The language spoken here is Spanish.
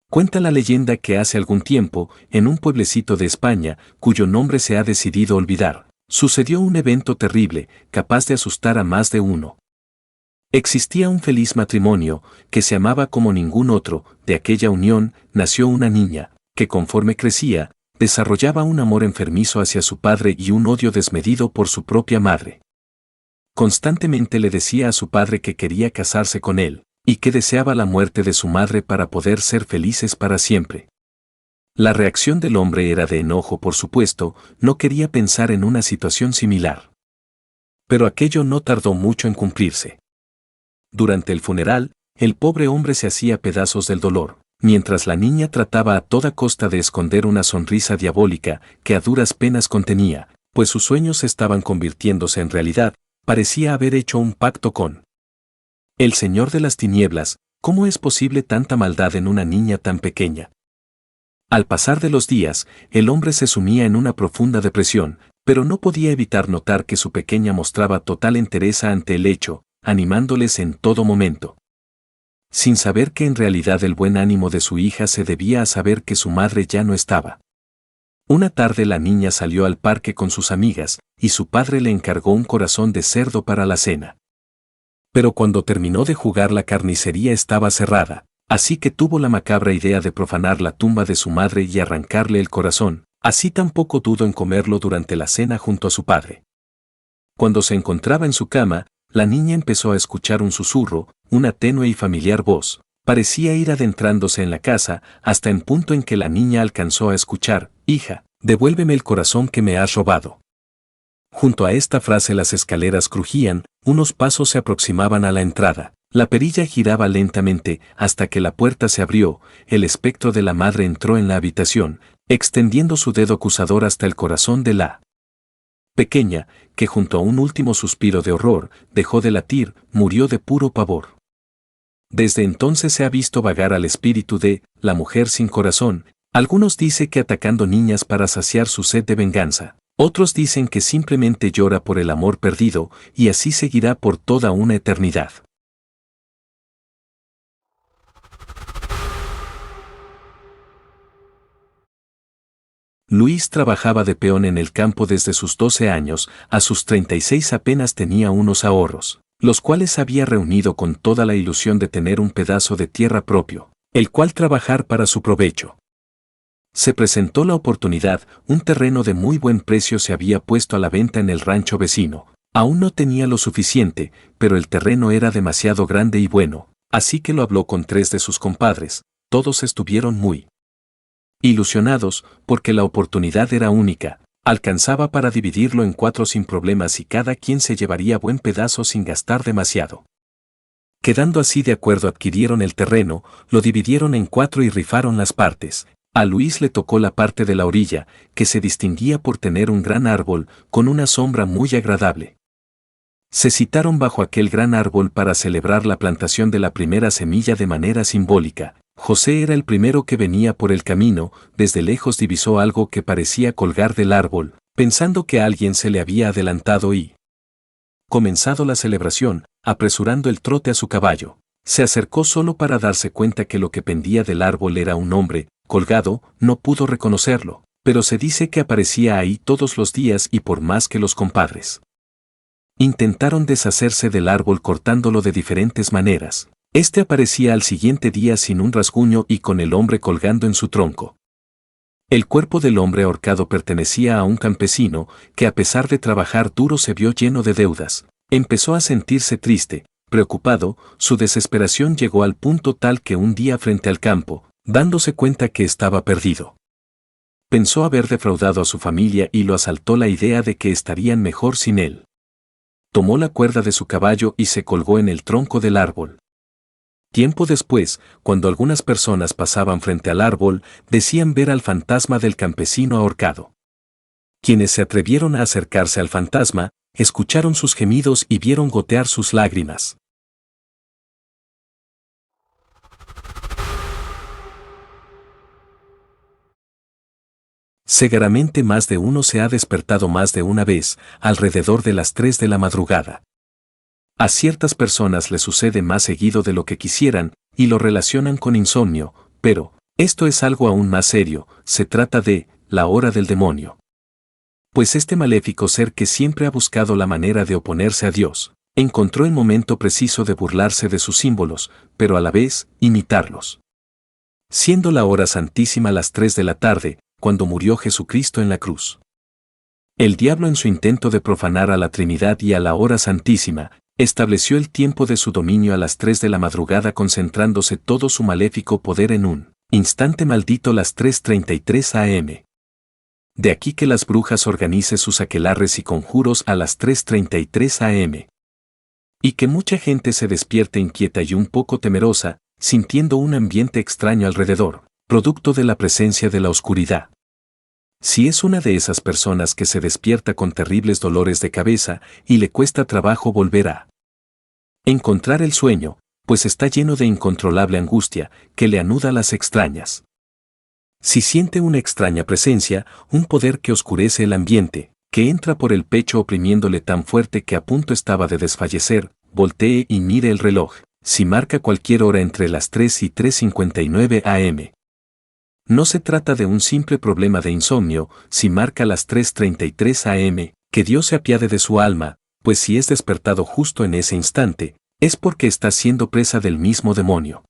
Cuenta la leyenda que hace algún tiempo, en un pueblecito de España, cuyo nombre se ha decidido olvidar, sucedió un evento terrible, capaz de asustar a más de uno. Existía un feliz matrimonio, que se amaba como ningún otro. De aquella unión nació una niña, que conforme crecía, desarrollaba un amor enfermizo hacia su padre y un odio desmedido por su propia madre. Constantemente le decía a su padre que quería casarse con él, y que deseaba la muerte de su madre para poder ser felices para siempre. La reacción del hombre era de enojo, por supuesto, no quería pensar en una situación similar. Pero aquello no tardó mucho en cumplirse. Durante el funeral, el pobre hombre se hacía pedazos del dolor, mientras la niña trataba a toda costa de esconder una sonrisa diabólica que a duras penas contenía, pues sus sueños estaban convirtiéndose en realidad. Parecía haber hecho un pacto con el Señor de las Tinieblas. ¿Cómo es posible tanta maldad en una niña tan pequeña? Al pasar de los días, el hombre se sumía en una profunda depresión, pero no podía evitar notar que su pequeña mostraba total entereza ante el hecho, animándoles en todo momento. Sin saber que en realidad el buen ánimo de su hija se debía a saber que su madre ya no estaba. Una tarde la niña salió al parque con sus amigas, y su padre le encargó un corazón de cerdo para la cena. Pero cuando terminó de jugar la carnicería estaba cerrada, así que tuvo la macabra idea de profanar la tumba de su madre y arrancarle el corazón. Así tampoco dudó en comerlo durante la cena junto a su padre. Cuando se encontraba en su cama, la niña empezó a escuchar un susurro, una tenue y familiar voz. Parecía ir adentrándose en la casa, hasta el punto en que la niña alcanzó a escuchar: «Hija, devuélveme el corazón que me has robado». Junto a esta frase las escaleras crujían, unos pasos se aproximaban a la entrada, la perilla giraba lentamente hasta que la puerta se abrió. El espectro de la madre entró en la habitación, extendiendo su dedo acusador hasta el corazón de la pequeña, que junto a un último suspiro de horror, dejó de latir, murió de puro pavor. Desde entonces se ha visto vagar al espíritu de la mujer sin corazón. Algunos dicen que atacando niñas para saciar su sed de venganza. Otros dicen que simplemente llora por el amor perdido, y así seguirá por toda una eternidad. Luis trabajaba de peón en el campo desde sus 12 años, a sus 36 apenas tenía unos ahorros, los cuales había reunido con toda la ilusión de tener un pedazo de tierra propio, el cual trabajar para su provecho. Se presentó la oportunidad, un terreno de muy buen precio se había puesto a la venta en el rancho vecino. Aún no tenía lo suficiente, pero el terreno era demasiado grande y bueno, así que lo habló con 3 de sus compadres. Todos estuvieron muy ilusionados, porque la oportunidad era única, alcanzaba para dividirlo en 4 sin problemas y cada quien se llevaría buen pedazo sin gastar demasiado. Quedando así de acuerdo, adquirieron el terreno, lo dividieron en 4 y rifaron las partes. A Luis le tocó la parte de la orilla, que se distinguía por tener un gran árbol, con una sombra muy agradable. Se citaron bajo aquel gran árbol para celebrar la plantación de la primera semilla de manera simbólica. José era el primero que venía por el camino, desde lejos divisó algo que parecía colgar del árbol, pensando que alguien se le había adelantado y comenzado la celebración, apresurando el trote a su caballo. Se acercó solo para darse cuenta que lo que pendía del árbol era un hombre, colgado. No pudo reconocerlo, pero se dice que aparecía ahí todos los días y por más que los compadres intentaron deshacerse del árbol cortándolo de diferentes maneras, este aparecía al siguiente día sin un rasguño y con el hombre colgando en su tronco. El cuerpo del hombre ahorcado pertenecía a un campesino que a pesar de trabajar duro se vio lleno de deudas. Empezó a sentirse triste, preocupado, su desesperación llegó al punto tal que un día frente al campo, dándose cuenta que estaba perdido, pensó haber defraudado a su familia y lo asaltó la idea de que estarían mejor sin él. Tomó la cuerda de su caballo y se colgó en el tronco del árbol. Tiempo después, cuando algunas personas pasaban frente al árbol, decían ver al fantasma del campesino ahorcado. Quienes se atrevieron a acercarse al fantasma, escucharon sus gemidos y vieron gotear sus lágrimas. Seguramente más de uno se ha despertado más de una vez, alrededor de las 3 de la madrugada. A ciertas personas les sucede más seguido de lo que quisieran, y lo relacionan con insomnio, pero, Esto es algo aún más serio, se trata de la hora del demonio. Pues este maléfico ser que siempre ha buscado la manera de oponerse a Dios, encontró el momento preciso de burlarse de sus símbolos, pero a la vez, imitarlos. Siendo la hora santísima las 3 de la tarde, cuando murió Jesucristo en la cruz. El diablo en su intento de profanar a la Trinidad y a la hora santísima, estableció el tiempo de su dominio a las 3 de la madrugada concentrándose todo su maléfico poder en un instante maldito las 3:33 am. De aquí que las brujas organicen sus aquelarres y conjuros a las 3:33 am. Y que mucha gente se despierte inquieta y un poco temerosa, sintiendo un ambiente extraño alrededor, producto de la presencia de la oscuridad. Si es una de esas personas que se despierta con terribles dolores de cabeza y le cuesta trabajo volver a encontrar el sueño, pues está lleno de incontrolable angustia que le anuda las extrañas. Si siente una extraña presencia, un poder que oscurece el ambiente, que entra por el pecho oprimiéndole tan fuerte que a punto estaba de desfallecer, voltee y mire el reloj, si marca cualquier hora entre las 3 y 3:59 am. No se trata de un simple problema de insomnio, si marca las 3:33 am, que Dios se apiade de su alma, pues si es despertado justo en ese instante, es porque está siendo presa del mismo demonio.